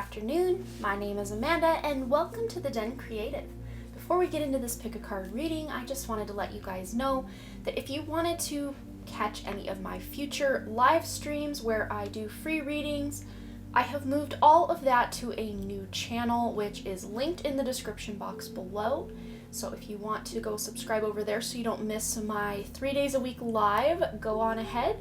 afternoon. My name is Amanda and welcome to the Den Creative. Before we get into this pick a card reading, I just wanted to let you guys know that if you wanted to catch any of my future live streams where I do free readings, I have moved all of that to a new channel, which is linked in the description box below. So if you want to go subscribe over there so you don't miss my 3 days a week live, go on ahead.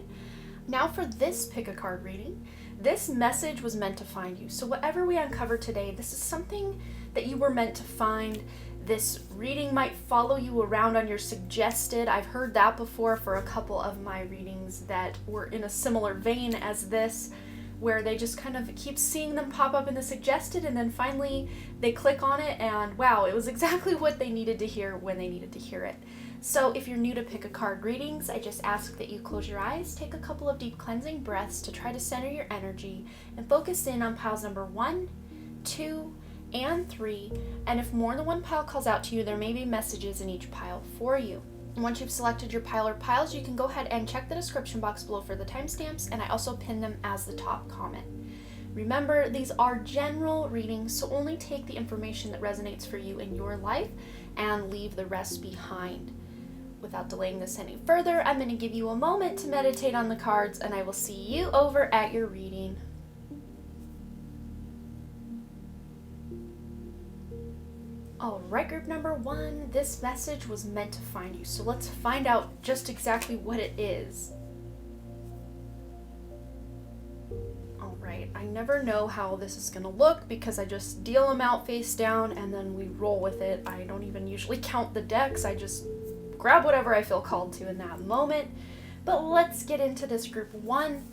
Now for this pick a card reading, this message was meant to find you. So whatever we uncover today, this is something that you were meant to find. This reading might follow you around on your suggested. I've heard that before for a couple of my readings that were in a similar vein as this, where they just kind of keep seeing them pop up in the suggested and then finally they click on it and wow, it was exactly what they needed to hear when they needed to hear it. So if you're new to pick a card readings, I just ask that you close your eyes, take a couple of deep cleansing breaths to try to center your energy and focus in on piles number 1, 2, and 3. And if more than one pile calls out to you, there may be messages in each pile for you. And once you've selected your pile or piles, you can go ahead and check the description box below for the timestamps, and I also pin them as the top comment. Remember, these are general readings, so only take the information that resonates for you in your life and leave the rest behind. Without delaying this any further, I'm going to give you a moment to meditate on the cards, and I will see you over at your reading. Alright, group number 1, this message was meant to find you, so let's find out just exactly what it is. Alright, I never know how this is going to look because I just deal them out face down and then we roll with it. I don't even usually count the decks, I just grab whatever I feel called to in that moment. But let's get into this group 1.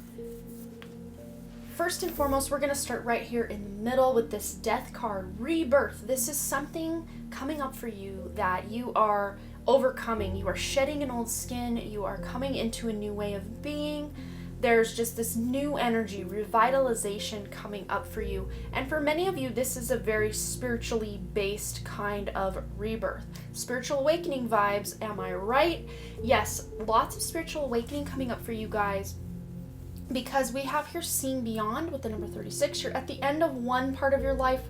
First and foremost, we're going to start right here in the middle with this death card, rebirth. This is something coming up for you that you are overcoming. You are shedding an old skin. You are coming into a new way of being. There's just this new energy, revitalization coming up for you. And for many of you, this is a very spiritually based kind of rebirth. Spiritual awakening vibes, am I right? Yes, lots of spiritual awakening coming up for you guys. Because we have here seeing beyond with the number 36. You're at the end of one part of your life,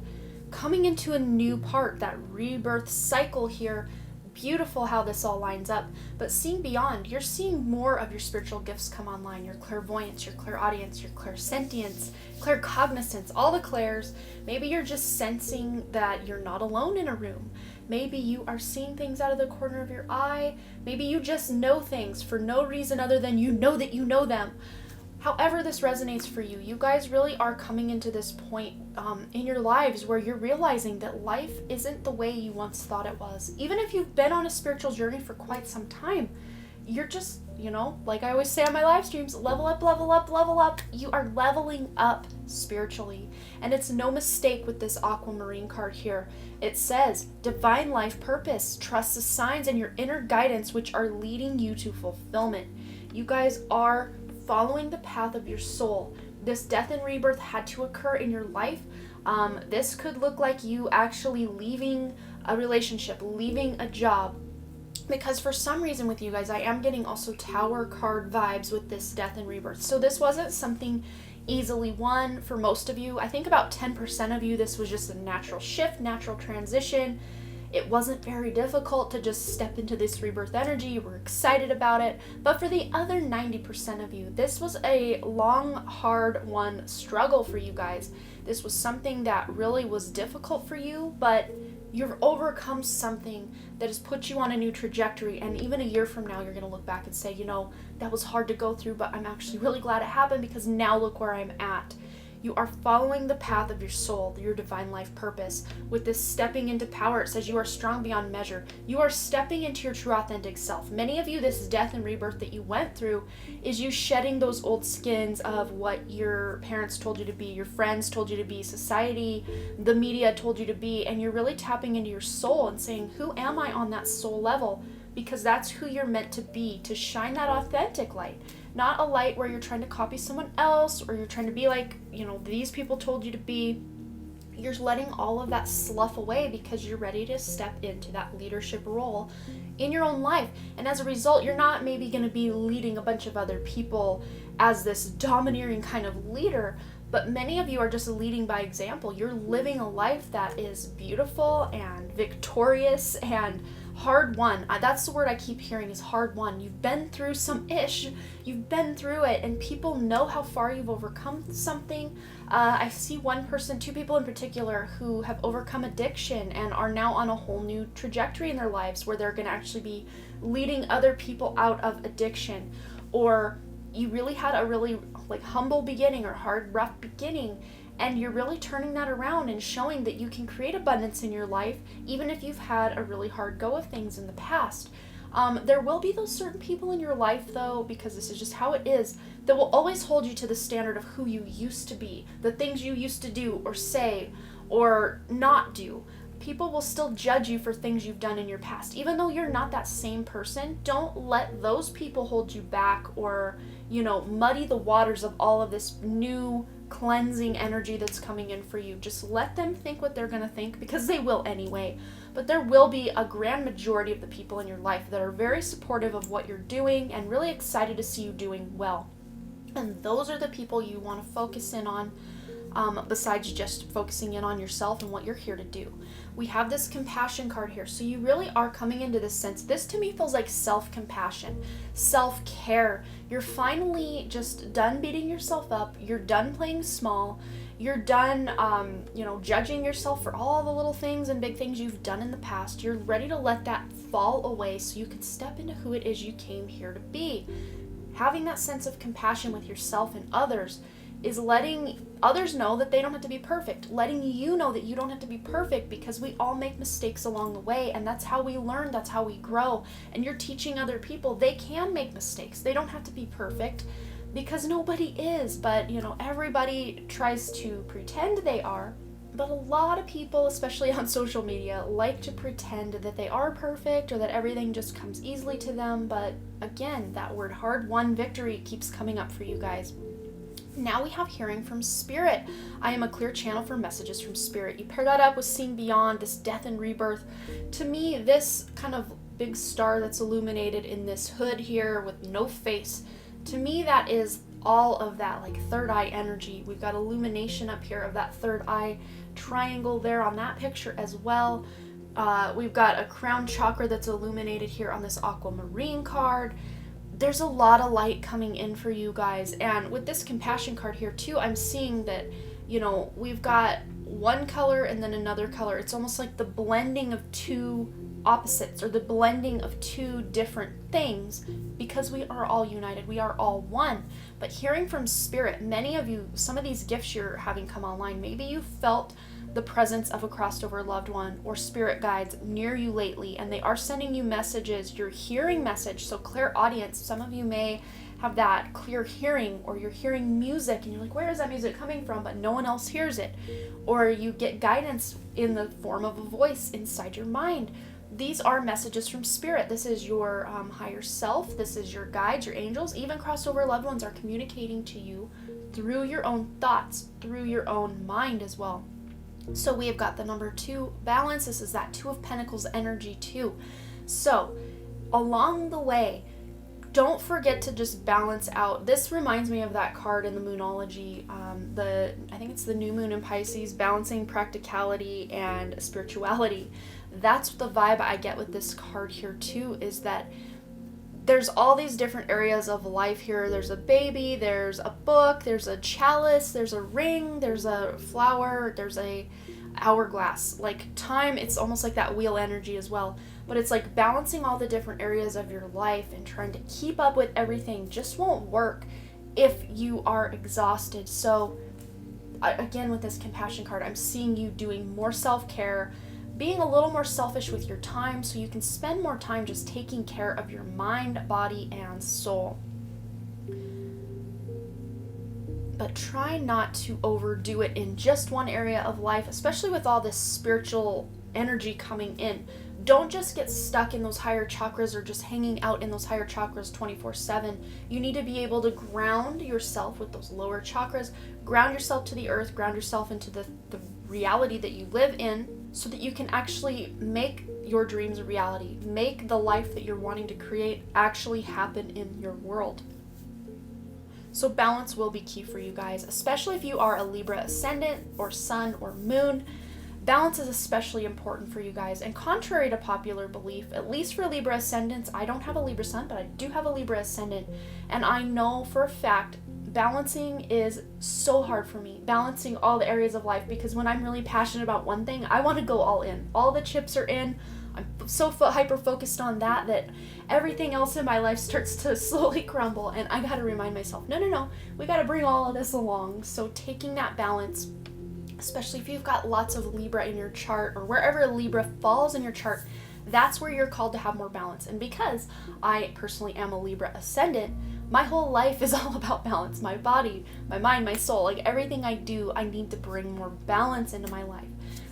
coming into a new part, that rebirth cycle here. Beautiful how this all lines up. But seeing beyond, you're seeing more of your spiritual gifts come online. Your clairvoyance, your clairaudience, your clairsentience, claircognizance, all the clairs. Maybe you're just sensing that you're not alone in a room. Maybe you are seeing things out of the corner of your eye. Maybe you just know things for no reason other than you know that you know them. However this resonates for you, you guys really are coming into this point in your lives where you're realizing that life isn't the way you once thought it was. Even if you've been on a spiritual journey for quite some time, you're just, like I always say on my live streams, level up, level up, level up. You are leveling up spiritually. And it's no mistake with this aquamarine card here. It says, divine life purpose, trust the signs and your inner guidance which are leading you to fulfillment. You guys are following the path of your soul. This death and rebirth had to occur in your life. This could look like you actually leaving a relationship, leaving a job. Because for some reason with you guys, I am getting also Tower card vibes with this death and rebirth. So this wasn't something easily won for most of you. I think about 10% of you, this was just a natural shift, natural transition. It wasn't very difficult to just step into this rebirth energy. You were excited about it. But for the other 90% of you, this was a long, hard-won struggle for you guys. This was something that really was difficult for you, but you've overcome something that has put you on a new trajectory. And even a year from now, you're going to look back and say, that was hard to go through, but I'm actually really glad it happened because now look where I'm at. You are following the path of your soul, your divine life purpose. With this stepping into power, it says you are strong beyond measure. You are stepping into your true authentic self. Many of you, this death and rebirth that you went through is you shedding those old skins of what your parents told you to be, your friends told you to be, society, the media told you to be, and you're really tapping into your soul and saying, who am I on that soul level? Because that's who you're meant to be, to shine that authentic light. Not a light where you're trying to copy someone else or you're trying to be like, these people told you to be. You're letting all of that slough away because you're ready to step into that leadership role in your own life. And as a result, you're not maybe going to be leading a bunch of other people as this domineering kind of leader, But many of you are just leading by example. You're living a life that is beautiful and victorious and hard won. That's the word I keep hearing, is hard won. You've been through some ish. You've been through it, and people know how far you've overcome something. I see one person, two people in particular, who have overcome addiction and are now on a whole new trajectory in their lives where they're going to actually be leading other people out of addiction. Or you really had a really humble beginning or hard, rough beginning, and you're really turning that around and showing that you can create abundance in your life, even if you've had a really hard go of things in the past. There will be those certain people in your life, though, because this is just how it is, that will always hold you to the standard of who you used to be, the things you used to do or say or not do. People will still judge you for things you've done in your past. Even though you're not that same person, don't let those people hold you back or, muddy the waters of all of this new cleansing energy that's coming in for you. Just let them think what they're going to think, because they will anyway. But there will be a grand majority of the people in your life that are very supportive of what you're doing and really excited to see you doing well. And those are the people you want to focus in on, besides just focusing in on yourself and what you're here to do. We have this compassion card here. So you really are coming into this sense. This to me feels like self-compassion, self-care. You're finally just done beating yourself up. You're done playing small. You're done, judging yourself for all the little things and big things you've done in the past. You're ready to let that fall away so you can step into who it is you came here to be. Having that sense of compassion with yourself and others is letting others know that they don't have to be perfect, letting you know that you don't have to be perfect, because we all make mistakes along the way, and that's how we learn, that's how we grow. And you're teaching other people they can make mistakes. They don't have to be perfect, because nobody is, but everybody tries to pretend they are. But a lot of people, especially on social media, like to pretend that they are perfect or that everything just comes easily to them. But again, that word hard-won victory keeps coming up for you guys. Now we have hearing from Spirit. I am a clear channel for messages from Spirit. You pair that up with seeing beyond, this death and rebirth. To me, this kind of big star that's illuminated in this hood here with no face, to me that is all of that third eye energy. We've got illumination up here of that third eye triangle there on that picture as well. We've got a crown chakra that's illuminated here on this aquamarine card. There's a lot of light coming in for you guys. And with this compassion card here too, I'm seeing that, we've got one color and then another color. It's almost like the blending of two opposites, or the blending of two different things, because we are all united. We are all one. But hearing from Spirit, many of you, some of these gifts you're having come online, maybe you felt the presence of a crossed over loved one or spirit guides near you lately, and they are sending you messages. You're hearing message, so clairaudience. Some of you may have that clear hearing, or you're hearing music and you're like, where is that music coming from? But no one else hears it. Or you get guidance in the form of a voice inside your mind. These are messages from Spirit. This is your higher self. This is your guides, your angels. Even crossed over loved ones are communicating to you through your own thoughts, through your own mind as well. So we have got the number 2, balance. This is that 2 of Pentacles energy too. So along the way, don't forget to just balance out. This reminds me of that card in the Moonology, I think it's the new moon in Pisces, balancing practicality and spirituality. That's the vibe I get with this card here too, is that there's all these different areas of life here. There's a baby, there's a book, there's a chalice, there's a ring, there's a flower, there's a hourglass. Like time, it's almost like that wheel energy as well. But it's like balancing all the different areas of your life and trying to keep up with everything just won't work if you are exhausted. So again, with this compassion card, I'm seeing you doing more self-care, being a little more selfish with your time so you can spend more time just taking care of your mind, body, and soul. But try not to overdo it in just one area of life, especially with all this spiritual energy coming in. Don't just get stuck in those higher chakras or just hanging out in those higher chakras 24/7. You need to be able to ground yourself with those lower chakras, ground yourself to the earth, ground yourself into the reality that you live in, so that you can actually make your dreams a reality, make the life that you're wanting to create actually happen in your world. So balance will be key for you guys, especially if you are a Libra ascendant or sun or moon. Balance is especially important for you guys. And contrary to popular belief, at least for Libra ascendants, I don't have a Libra sun, but I do have a Libra ascendant. And I know for a fact balancing is so hard for me, balancing all the areas of life, because when I'm really passionate about one thing, I want to go all in. All the chips are in. I'm so hyper focused on that everything else in my life starts to slowly crumble, and I gotta remind myself, no, we gotta bring all of this along. So taking that balance, especially if you've got lots of Libra in your chart or wherever Libra falls in your chart, that's where you're called to have more balance. And because I personally am a Libra ascendant, my whole life is all about balance. My body, my mind, my soul, like everything I do, I need to bring more balance into my life.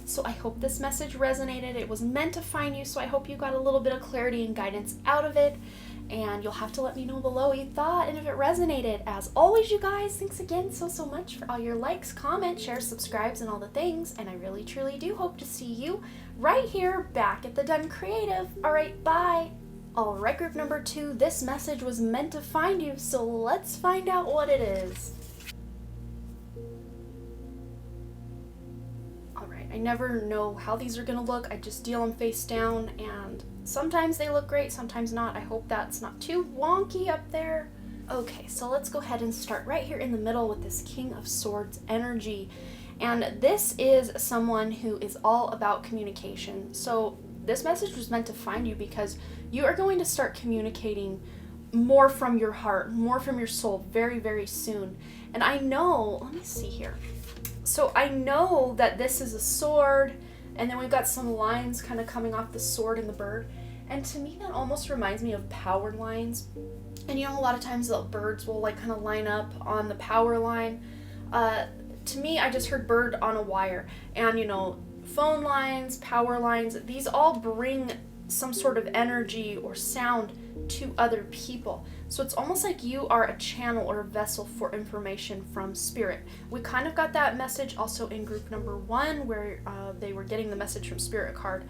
So I hope this message resonated. It was meant to find you, so I hope you got a little bit of clarity and guidance out of it. And you'll have to let me know below what you thought and if it resonated. As always, you guys, thanks again so much for all your likes, comments, shares, subscribes, and all the things. And I really, truly do hope to see you right here back at the Done Creative. All right, bye. All right, group number 2, this message was meant to find you, so let's find out what it is. All right, I never know how these are gonna look. I just deal them face down, and sometimes they look great, sometimes not. I hope that's not too wonky up there. Okay, so let's go ahead and start right here in the middle with this King of Swords energy. And this is someone who is all about communication. So this message was meant to find you because you are going to start communicating more from your heart, more from your soul very, very soon. And I know, let me see here. So I know that this is a sword, and then we've got some lines kind of coming off the sword and the bird. And to me, that almost reminds me of power lines. And you know, a lot of times the birds will like kind of line up on the power line. To me, I just heard bird on a wire. And you know, phone lines, power lines, these all bring some sort of energy or sound to other people. So it's almost like you are a channel or a vessel for information from spirit. We kind of got that message also in group number 1 where they were getting the message from spirit card.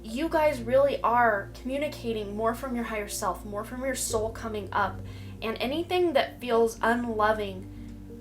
You guys really are communicating more from your higher self, more from your soul coming up. And anything that feels unloving,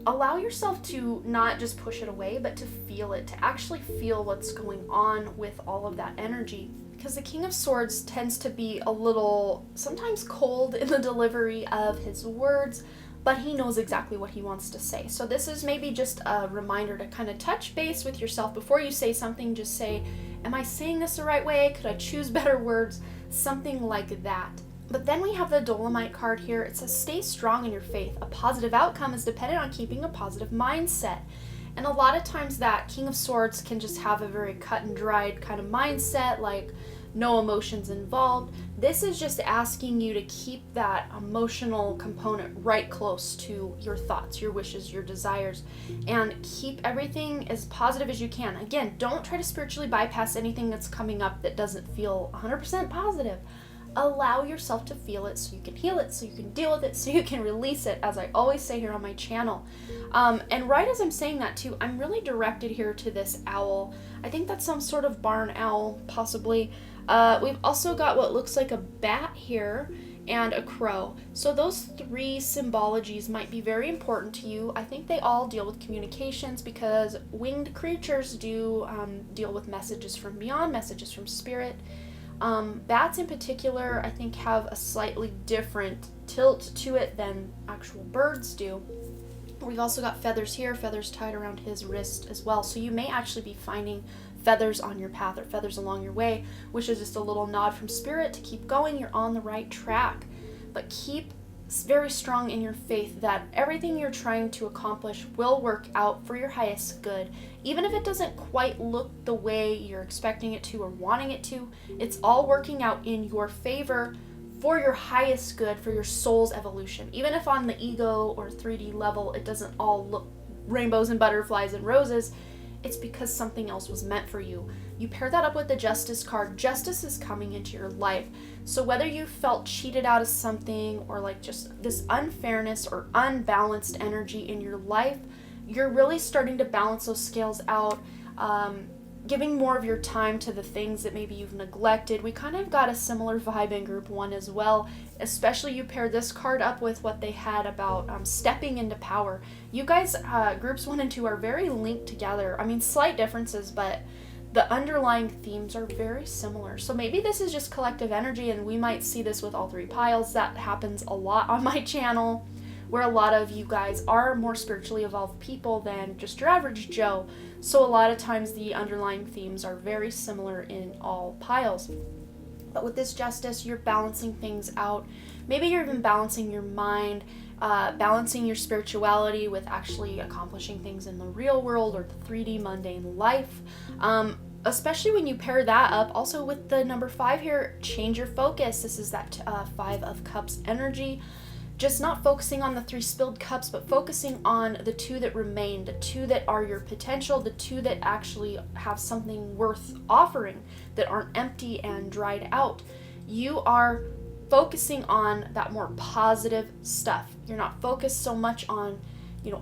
allow yourself to not just push it away, but to feel it, to actually feel what's going on with all of that energy. Because the King of Swords tends to be a little, sometimes cold in the delivery of his words, but he knows exactly what he wants to say. So this is maybe just a reminder to kind of touch base with yourself before you say something. Just say, am I saying this the right way? Could I choose better words? Something like that. But then we have the Dolomite card here. It says, stay strong in your faith. A positive outcome is dependent on keeping a positive mindset. And a lot of times that King of Swords can just have a very cut and dried kind of mindset, like no emotions involved. This is just asking you to keep that emotional component right close to your thoughts, your wishes, your desires, and keep everything as positive as you can. Again, don't try to spiritually bypass anything that's coming up that doesn't feel 100% positive. Allow yourself to feel it so you can heal it, so you can deal with it, so you can release it, as I always say here on my channel. And right as I'm saying that too, I'm really directed here to this owl. I think that's some sort of barn owl, possibly. We've also got what looks like a bat here and a crow. So those 3 symbologies might be very important to you. I think they all deal with communications because winged creatures do deal with messages from beyond, messages from spirit. Bats in particular, I think, have a slightly different tilt to it than actual birds do. We've also got feathers here, feathers tied around his wrist as well. So you may actually be finding feathers on your path or feathers along your way, which is just a little nod from spirit to keep going. You're on the right track. But keep very strong in your faith that everything you're trying to accomplish will work out for your highest good. Even if it doesn't quite look the way you're expecting it to or wanting it to, it's all working out in your favor for your highest good, for your soul's evolution. Even if on the ego or 3D level it doesn't all look rainbows and butterflies and roses, it's because something else was meant for you. You pair that up with the Justice card. Justice is coming into your life. So whether you felt cheated out of something or like just this unfairness or unbalanced energy in your life, you're really starting to balance those scales out. giving more of your time to the things that maybe you've neglected. We kind of got a similar vibe in group 1 as well, especially you pair this card up with what they had about stepping into power. You guys, groups 1 and 2 are very linked together. I mean, slight differences, but the underlying themes are very similar. So maybe this is just collective energy, and we might see this with all 3 piles. That happens a lot on my channel, where a lot of you guys are more spiritually evolved people than just your average Joe. So a lot of times the underlying themes are very similar in all piles. But with this Justice, you're balancing things out. Maybe you're even balancing your mind, balancing your spirituality with actually accomplishing things in the real world or the 3D mundane life. Especially when you pair that up also with the number 5 here, change your focus. This is that 5 of Cups energy. Just not focusing on the 3 spilled cups, but focusing on the 2 that remain, the 2 that are your potential, the 2 that actually have something worth offering, that aren't empty and dried out. You are focusing on that more positive stuff. You're not focused so much on,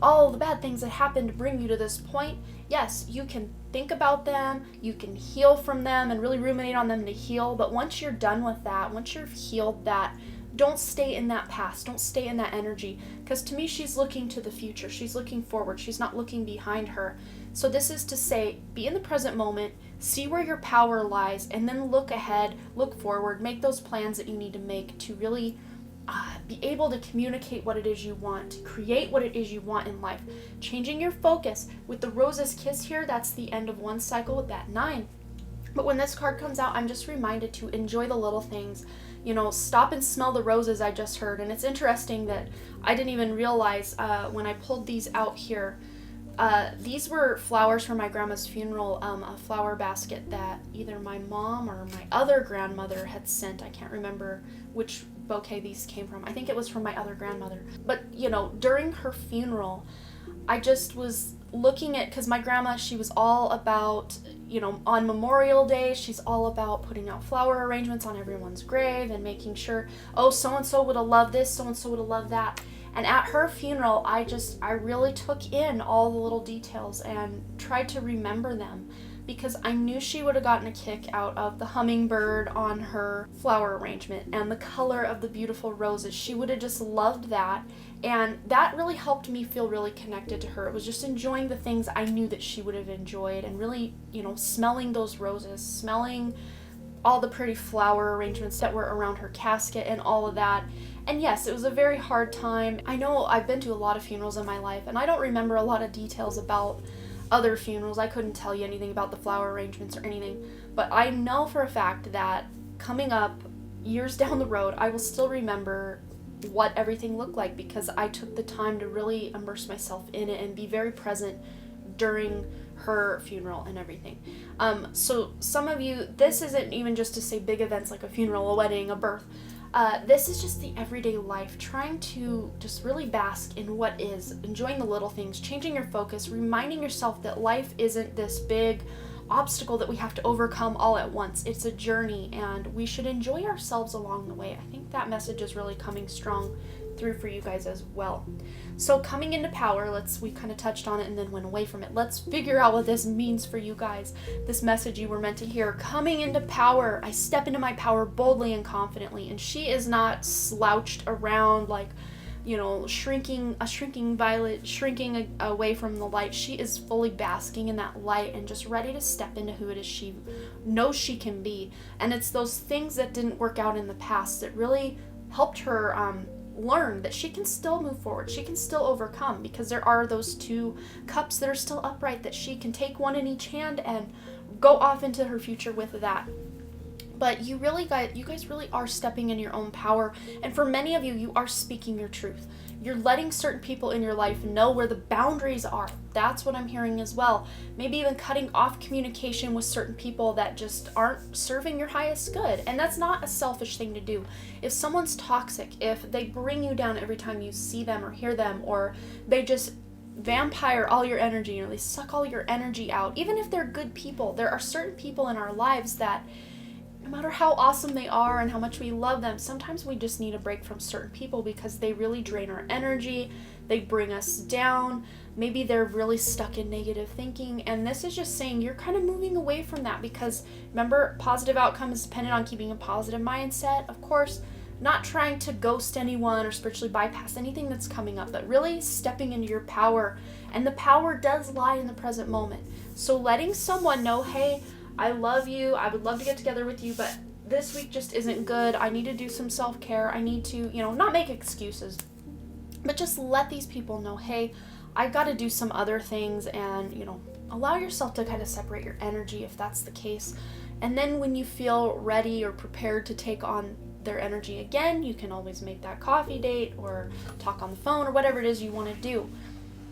all the bad things that happened to bring you to this point. Yes, you can think about them, you can heal from them and really ruminate on them to heal, but once you're done with that, once you've healed that, don't stay in that past. Don't stay in that energy. Because to me, she's looking to the future. She's looking forward. She's not looking behind her. So this is to say, be in the present moment, see where your power lies, and then look ahead, look forward, make those plans that you need to make to really be able to communicate what it is you want, to create what it is you want in life. Changing your focus. With the Rose's Kiss here, that's the end of one cycle with that 9. But when this card comes out, I'm just reminded to enjoy the little things. Stop and smell the roses I just heard. And it's interesting that I didn't even realize when I pulled these out here, these were flowers from my grandma's funeral, a flower basket that either my mom or my other grandmother had sent. I can't remember which bouquet these came from. I think it was from my other grandmother. But, during her funeral, I just was looking at, because my grandma, she was all about, on Memorial Day, she's all about putting out flower arrangements on everyone's grave and making sure, oh, so-and-so would have loved this, so-and-so would have loved that. And at her funeral, I really took in all the little details and tried to remember them, because I knew she would have gotten a kick out of the hummingbird on her flower arrangement and the color of the beautiful roses. She would have just loved that. And that really helped me feel really connected to her. It was just enjoying the things I knew that she would have enjoyed, and really, smelling those roses, smelling all the pretty flower arrangements that were around her casket and all of that. And yes, it was a very hard time. I know I've been to a lot of funerals in my life, and I don't remember a lot of details about other funerals. I couldn't tell you anything about the flower arrangements or anything, but I know for a fact that coming up years down the road, I will still remember what everything looked like, because I took the time to really immerse myself in it and be very present during her funeral and everything. So some of you, this isn't even just to say big events like a funeral, a wedding, a birth. This is just the everyday life, trying to just really bask in what is, enjoying the little things, changing your focus, reminding yourself that life isn't this big obstacle that we have to overcome all at once. It's a journey, and we should enjoy ourselves along the way. I think that message is really coming strong through for you guys as well. So coming into power, we kind of touched on it and then went away from it. Let's figure out what this means for you guys. This message you were meant to hear. Coming into power, I step into my power boldly and confidently. And she is not slouched around like, a shrinking violet, shrinking away from the light. She is fully basking in that light and just ready to step into who it is she knows she can be. And it's those things that didn't work out in the past that really helped her learn that she can still move forward. She can still overcome, because there are those 2 cups that are still upright that she can take one in each hand and go off into her future with that. But you guys really are stepping in your own power. And for many of you, you are speaking your truth. You're letting certain people in your life know where the boundaries are. That's what I'm hearing as well. Maybe even cutting off communication with certain people that just aren't serving your highest good. And that's not a selfish thing to do. If someone's toxic, if they bring you down every time you see them or hear them, or they just vampire all your energy, they suck all your energy out, even if they're good people, there are certain people in our lives that no matter how awesome they are and how much we love them, sometimes we just need a break from certain people because they really drain our energy. They bring us down. Maybe they're really stuck in negative thinking. And this is just saying you're kind of moving away from that, because remember, positive outcome is dependent on keeping a positive mindset. Of course, not trying to ghost anyone or spiritually bypass anything that's coming up, but really stepping into your power. And the power does lie in the present moment. So letting someone know, hey, I love you. I would love to get together with you, but this week just isn't good. I need to do some self-care. I need to, not make excuses, but just let these people know, hey, I've got to do some other things, and, allow yourself to kind of separate your energy if that's the case. And then when you feel ready or prepared to take on their energy again, you can always make that coffee date or talk on the phone or whatever it is you want to do.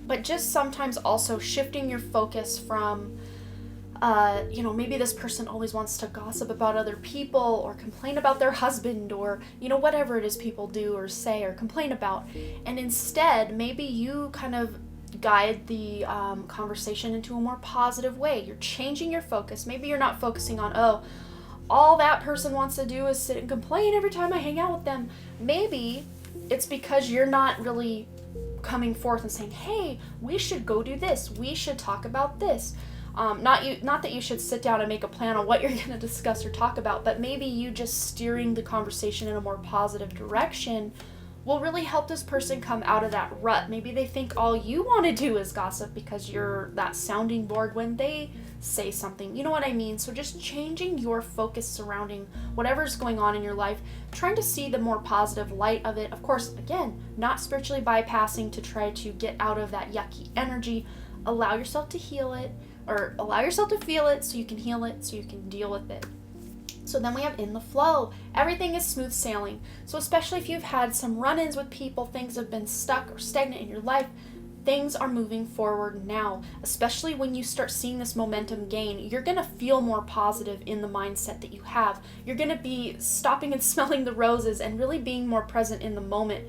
But just sometimes also shifting your focus from, maybe this person always wants to gossip about other people or complain about their husband or, whatever it is people do or say or complain about. And instead, maybe you kind of guide the conversation into a more positive way. You're changing your focus. Maybe you're not focusing on, all that person wants to do is sit and complain every time I hang out with them. Maybe it's because you're not really coming forth and saying, hey, we should go do this. We should talk about this. Not that you should sit down and make a plan on what you're going to discuss or talk about, but maybe you just steering the conversation in a more positive direction will really help this person come out of that rut. Maybe they think all you want to do is gossip because you're that sounding board when they say something. You know what I mean? So just changing your focus surrounding whatever's going on in your life, trying to see the more positive light of it. Of course, again, not spiritually bypassing to try to get out of that yucky energy. Allow yourself to heal it, or allow yourself to feel it so you can heal it, so you can deal with it. So then we have in the flow. Everything is smooth sailing. So especially if you've had some run-ins with people, things have been stuck or stagnant in your life, things are moving forward now. Especially when you start seeing this momentum gain, you're going to feel more positive in the mindset that you have. You're going to be stopping and smelling the roses and really being more present in the moment.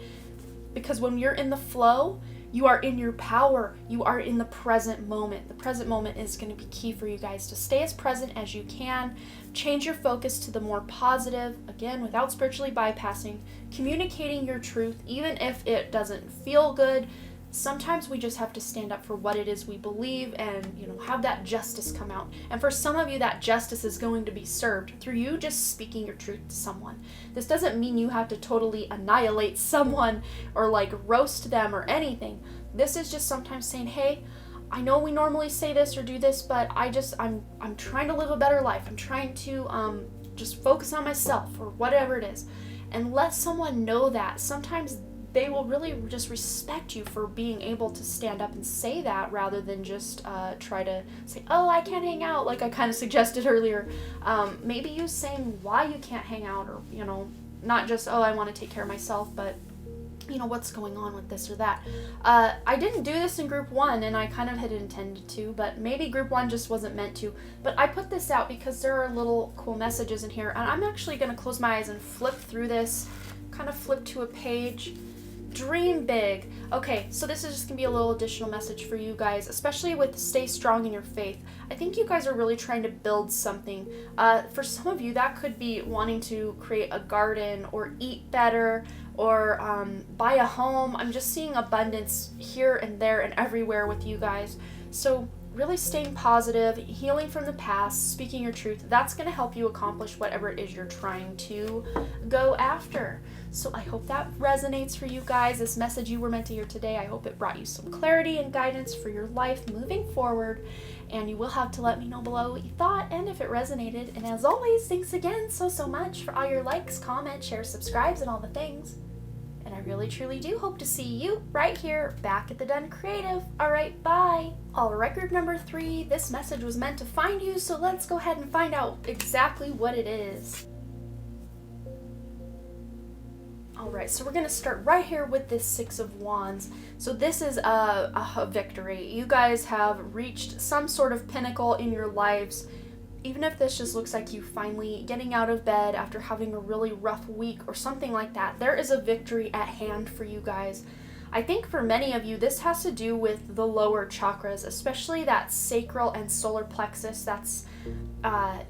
Because when you're in the flow, you are in your power. You are in the present moment. The present moment is going to be key for you guys to stay as present as you can. Change your focus to the more positive, again, without spiritually bypassing, communicating your truth, even if it doesn't feel good. Sometimes we just have to stand up for what it is we believe and, have that justice come out. And for some of you, that justice is going to be served through you just speaking your truth to someone. This doesn't mean you have to totally annihilate someone or roast them or anything. This is just sometimes saying, hey, I know we normally say this or do this, but I'm trying to live a better life. I'm trying to just focus on myself or whatever it is. And let someone know that. Sometimes they will really just respect you for being able to stand up and say that, rather than just try to say, I can't hang out, like I kind of suggested earlier. Maybe you saying why you can't hang out, or, not just, I want to take care of myself, but, what's going on with this or that. I didn't do this in group 1, and I kind of had intended to, but maybe group 1 just wasn't meant to. But I put this out because there are little cool messages in here, and I'm actually going to close my eyes and flip through this, kind of flip to a page. Dream big. Okay, so this is just going to be a little additional message for you guys, especially with stay strong in your faith. I think you guys are really trying to build something. For some of you, that could be wanting to create a garden or eat better or buy a home. I'm just seeing abundance here and there and everywhere with you guys. So really staying positive, healing from the past, speaking your truth, that's going to help you accomplish whatever it is you're trying to go after. So I hope that resonates for you guys. This message you were meant to hear today, I hope it brought you some clarity and guidance for your life moving forward. And you will have to let me know below what you thought and if it resonated. And as always, thanks again so much for all your likes, comments, shares, subscribes, and all the things. And I really truly do hope to see you right here back at the Done Creative. Alright, bye! Alright, group number 3, this message was meant to find you, so let's go ahead and find out exactly what it is. Alright, so we're going to start right here with this 6 of Wands. So this is a victory. You guys have reached some sort of pinnacle in your lives. Even if this just looks like you finally getting out of bed after having a really rough week or something like that, there is a victory at hand for you guys. I think for many of you, this has to do with the lower chakras, especially that sacral and solar plexus. That's,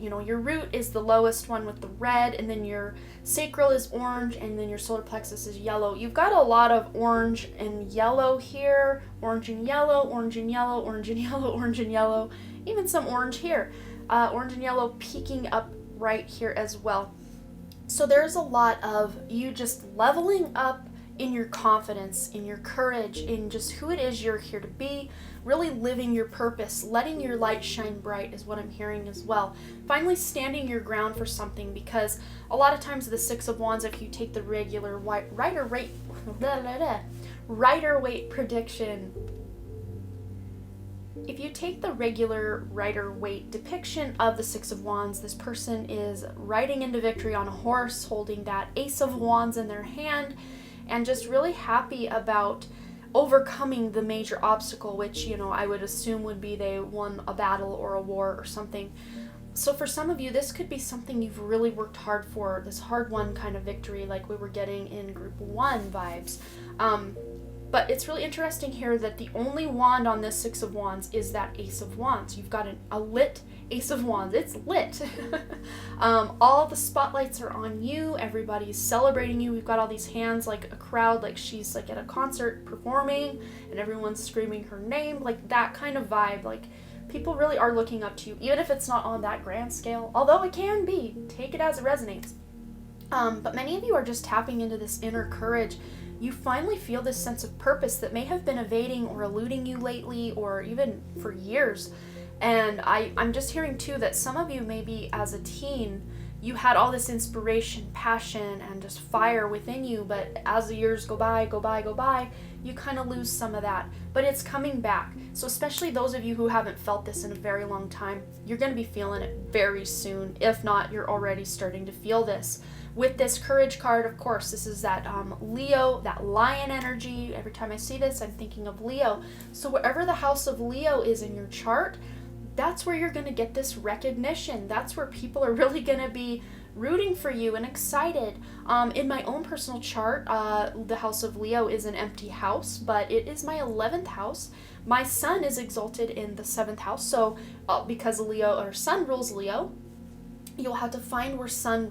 your root is the lowest one with the red, and then your sacral is orange, and then your solar plexus is yellow. You've got a lot of orange and yellow here, orange and yellow, orange and yellow, orange and yellow, orange and yellow, even some orange here. Orange and yellow peeking up right here as well. So there's a lot of you just leveling up in your confidence, in your courage, in just who it is you're here to be, really living your purpose, letting your light shine bright is what I'm hearing as well. Finally standing your ground for something, because a lot of times the Six of Wands, if you take the regular Rider-Waite prediction, if you take the regular Rider-Waite depiction of the Six of Wands, this person is riding into victory on a horse, holding that Ace of Wands in their hand, and just really happy about overcoming the major obstacle, which, I would assume would be they won a battle or a war or something. So for some of you, this could be something you've really worked hard for, this hard-won kind of victory like we were getting in Group 1 vibes. But it's really interesting here that the only wand on this Six of Wands is that Ace of Wands. You've got a lit Ace of Wands. It's lit. All the spotlights are on you. Everybody's celebrating you. We've got all these hands like a crowd, like she's like at a concert performing and everyone's screaming her name, like that kind of vibe. Like people really are looking up to you, even if it's not on that grand scale, although it can be. Take it as it resonates. But many of you are just tapping into this inner courage. You finally feel this sense of purpose that may have been evading or eluding you lately or even for years. And I'm just hearing too that some of you maybe as a teen, you had all this inspiration, passion, and just fire within you, but as the years go by, you kind of lose some of that. But it's coming back. So especially those of you who haven't felt this in a very long time, you're going to be feeling it very soon. If not, you're already starting to feel this. With this courage card, of course, this is that Leo, that lion energy. Every time I see this, I'm thinking of Leo. So wherever the house of Leo is in your chart, that's where you're going to get this recognition. That's where people are really going to be rooting for you and excited. In my own personal chart, the house of Leo is an empty house, but it is my 11th house. My sun is exalted in the 7th house. So because Leo or sun rules Leo, you'll have to find where sun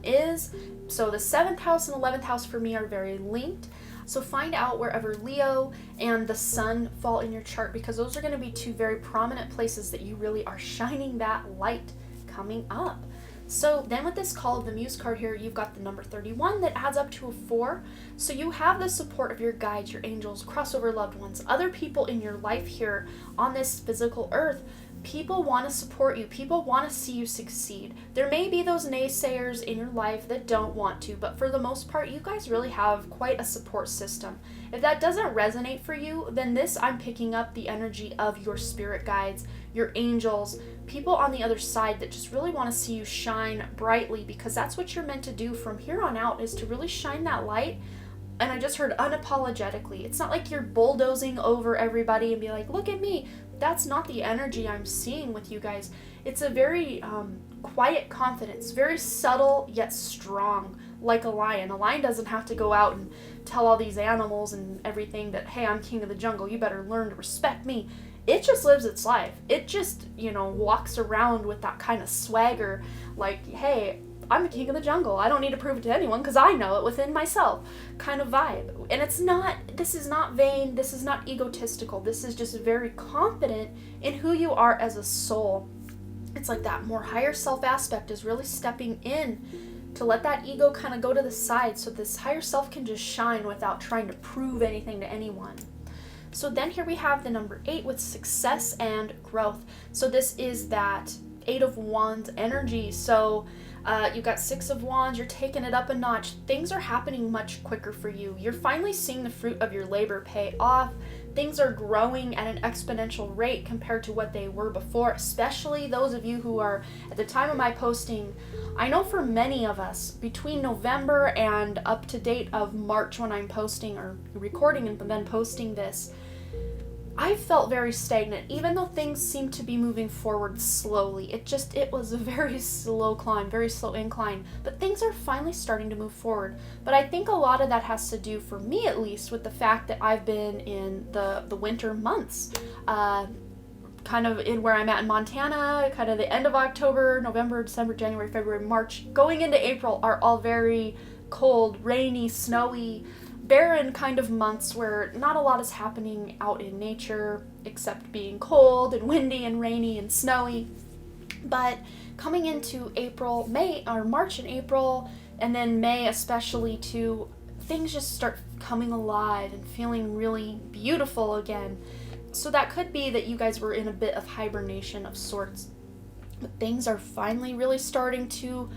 is. So the 7th house and 11th house for me are very linked. So find out wherever Leo and the sun fall in your chart, because those are going to be two very prominent places that you really are shining that light coming up. So then with this Call of the Muse card here, you've got the number 31 that adds up to a 4. So you have the support of your guides, your angels, crossover loved ones, other people in your life here on this physical earth. People want to support you. People want to see you succeed. There may be those naysayers in your life that don't want to, but for the most part, you guys really have quite a support system. If that doesn't resonate for you, then I'm picking up the energy of your spirit guides, your angels, people on the other side that just really want to see you shine brightly, because that's what you're meant to do from here on out, is to really shine that light. And I just heard unapologetically. It's not like you're bulldozing over everybody and be like, look at me. That's not the energy I'm seeing with you guys. It's a very quiet confidence, very subtle yet strong, like a lion. A lion doesn't have to go out and tell all these animals and everything that, hey, I'm king of the jungle, you better learn to respect me. It just lives its life. It just, walks around with that kind of swagger, like, hey, I'm the king of the jungle. I don't need to prove it to anyone because I know it within myself kind of vibe. And this is not vain. This is not egotistical. This is just very confident in who you are as a soul. It's like that more higher self aspect is really stepping in to let that ego kind of go to the side so this higher self can just shine without trying to prove anything to anyone. So then here we have the number 8 with success and growth. So this is that 8 of Wands energy. So you've got 6 of Wands, you're taking it up a notch. Things are happening much quicker for you. You're finally seeing the fruit of your labor pay off. Things are growing at an exponential rate compared to what they were before, especially those of you who are at the time of my posting. I know for many of us, between November and up to date of March when I'm posting or recording and then posting this, I felt very stagnant, even though things seemed to be moving forward slowly. It was a very slow climb, very slow incline, but things are finally starting to move forward. But I think a lot of that has to do, for me at least, with the fact that I've been in the winter months. Kind of in where I'm at in Montana, kind of the end of October, November, December, January, February, March, going into April are all very cold, rainy, snowy, barren kind of months where not a lot is happening out in nature except being cold and windy and rainy and snowy. But coming into April, May, or March and April, and then May especially too, things just start coming alive and feeling really beautiful again. So that could be that you guys were in a bit of hibernation of sorts. But things are finally really starting to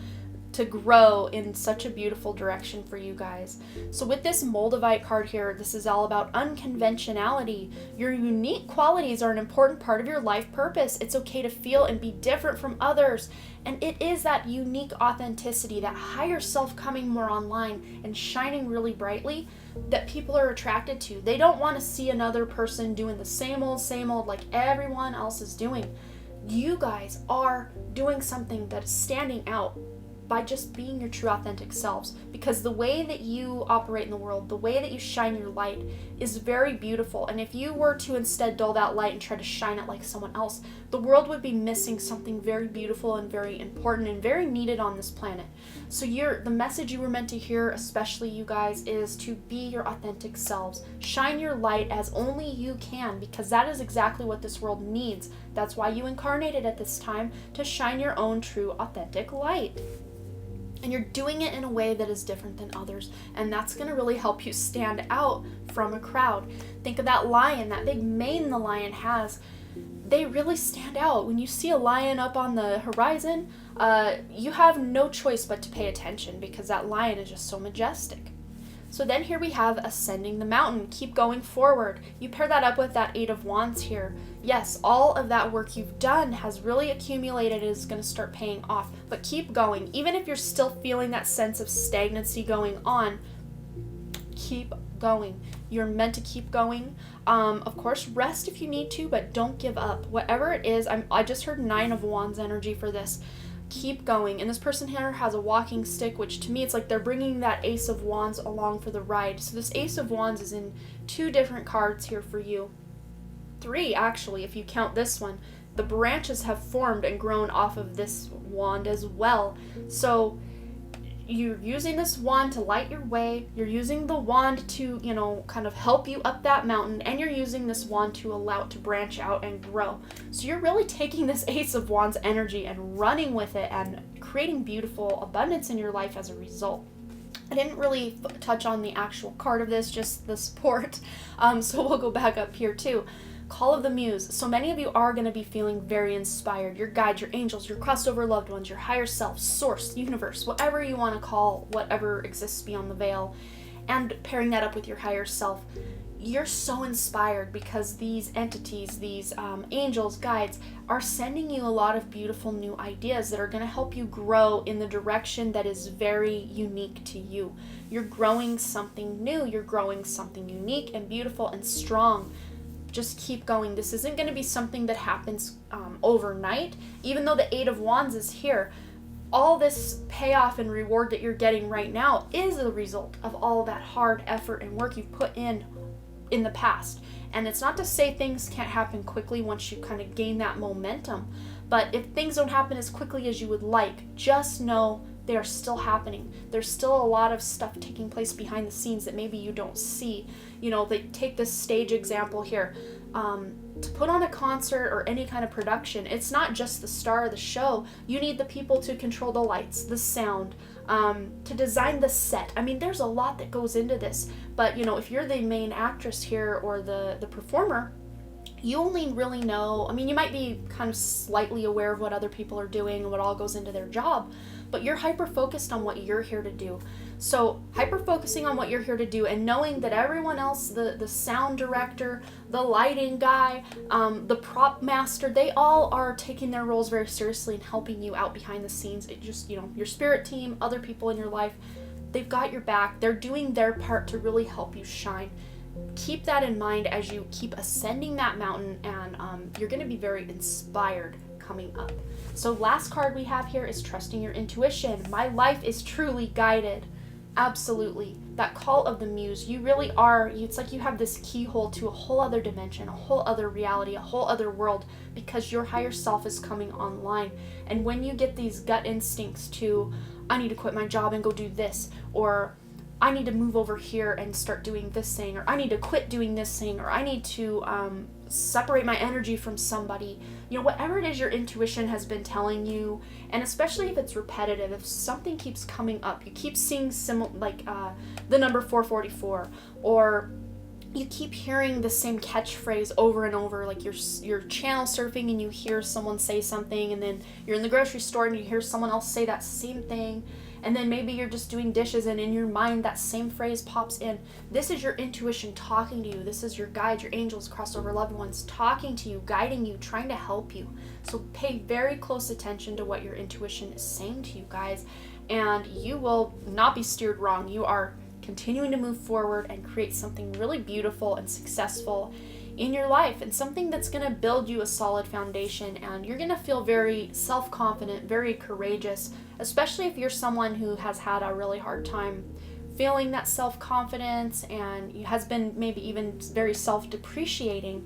grow in such a beautiful direction for you guys. So with this Moldavite card here, this is all about unconventionality. Your unique qualities are an important part of your life purpose. It's okay to feel and be different from others. And it is that unique authenticity, that higher self coming more online and shining really brightly that people are attracted to. They don't want to see another person doing the same old like everyone else is doing. You guys are doing something that is standing out by just being your true authentic selves, because the way that you operate in the world, the way that you shine your light is very beautiful. And if you were to instead dull that light and try to shine it like someone else, the world would be missing something very beautiful and very important and very needed on this planet. So the message you were meant to hear, especially you guys, is to be your authentic selves. Shine your light as only you can, because that is exactly what this world needs. That's why you incarnated at this time, to shine your own true authentic light. And you're doing it in a way that is different than others. And that's going to really help you stand out from a crowd. Think of that lion, that big mane the lion has. They really stand out. When you see a lion up on the horizon, you have no choice but to pay attention, because that lion is just so majestic. So then here we have ascending the mountain. Keep going forward. You pair that up with that Eight of Wands here. Yes, all of that work you've done has really accumulated, is going to start paying off. But keep going. Even if you're still feeling that sense of stagnancy going on, keep going. You're meant to keep going. Of course, rest if you need to, but don't give up. Whatever it is, I just heard Nine of Wands energy for this. Keep going. And this person here has a walking stick, which to me it's like they're bringing that Ace of Wands along for the ride. So this Ace of Wands is in 2 different cards here for you. 3 actually, if you count this one. The branches have formed and grown off of this wand as well. So you're using this wand to light your way. You're using the wand to, kind of help you up that mountain, and you're using this wand to allow it to branch out and grow. So you're really taking this Ace of Wands energy and running with it and creating beautiful abundance in your life as a result. I didn't really touch on the actual card of this, just the support. So we'll go back up here too. Call of the Muse. So many of you are going to be feeling very inspired. Your guides, your angels, your crossover loved ones, your higher self, source, universe, whatever you want to call whatever exists beyond the veil, and pairing that up with your higher self. You're so inspired because these entities, these angels, guides, are sending you a lot of beautiful new ideas that are going to help you grow in the direction that is very unique to you. You're growing something new. You're growing something unique and beautiful and strong. Just keep going. This isn't going to be something that happens overnight. Even though the Eight of Wands is here, all this payoff and reward that you're getting right now is a result of all that hard effort and work you've put in the past. And it's not to say things can't happen quickly once you kind of gain that momentum. But if things don't happen as quickly as you would like, just know they are still happening. There's still a lot of stuff taking place behind the scenes that maybe you don't see. They take this stage example here. To put on a concert or any kind of production, it's not just the star of the show. You need the people to control the lights, the sound, to design the set. I mean, there's a lot that goes into this. But, if you're the main actress here or the performer, you only really know, you might be kind of slightly aware of what other people are doing and what all goes into their job, but you're hyper-focused on what you're here to do. So hyper-focusing on what you're here to do and knowing that everyone else, the sound director, the lighting guy, the prop master, they all are taking their roles very seriously and helping you out behind the scenes. It just, your spirit team, other people in your life, they've got your back. They're doing their part to really help you shine. keep that in mind as you keep ascending that mountain, and you're going to be very inspired coming up. So last card we have here is trusting your intuition. My life is truly guided. Absolutely. That call of the muse, you really are, it's like you have this keyhole to a whole other dimension, a whole other reality, a whole other world, because your higher self is coming online. And when you get these gut instincts to, I need to quit my job and go do this, or I need to move over here and start doing this thing, or I need to quit doing this thing, or I need to separate my energy from somebody, you know, whatever it is your intuition has been telling you. And especially if it's repetitive, if something keeps coming up, you keep seeing the number 444, or you keep hearing the same catchphrase over and over, like you're channel surfing and you hear someone say something, and then you're in the grocery store and you hear someone else say that same thing, and then maybe you're just doing dishes and in your mind that same phrase pops in. This is your intuition talking to you. This is your guides, your angels, crossover loved ones talking to you, guiding you, trying to help you. So pay very close attention to what your intuition is saying to you guys, and you will not be steered wrong. You are continuing to move forward and create something really beautiful and successful in your life, and something that's going to build you a solid foundation, and you're going to feel very self-confident, very courageous, especially if you're someone who has had a really hard time feeling that self-confidence and has been maybe even very self-depreciating,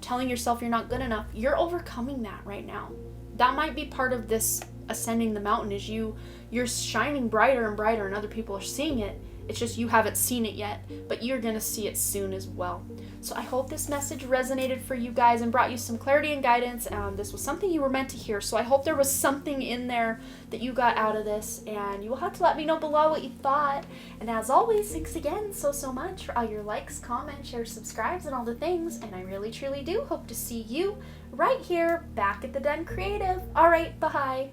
telling yourself you're not good enough. You're overcoming that right now. That might be part of this ascending the mountain, is you're shining brighter and brighter and other people are seeing it. It's just you haven't seen it yet, but you're going to see it soon as well. So I hope this message resonated for you guys and brought you some clarity and guidance. This was something you were meant to hear, so I hope there was something in there that you got out of this, and you will have to let me know below what you thought. And as always, thanks again so much for all your likes, comments, shares, subscribes, and all the things, and I really truly do hope to see you right here back at the Den Creative. All right, bye.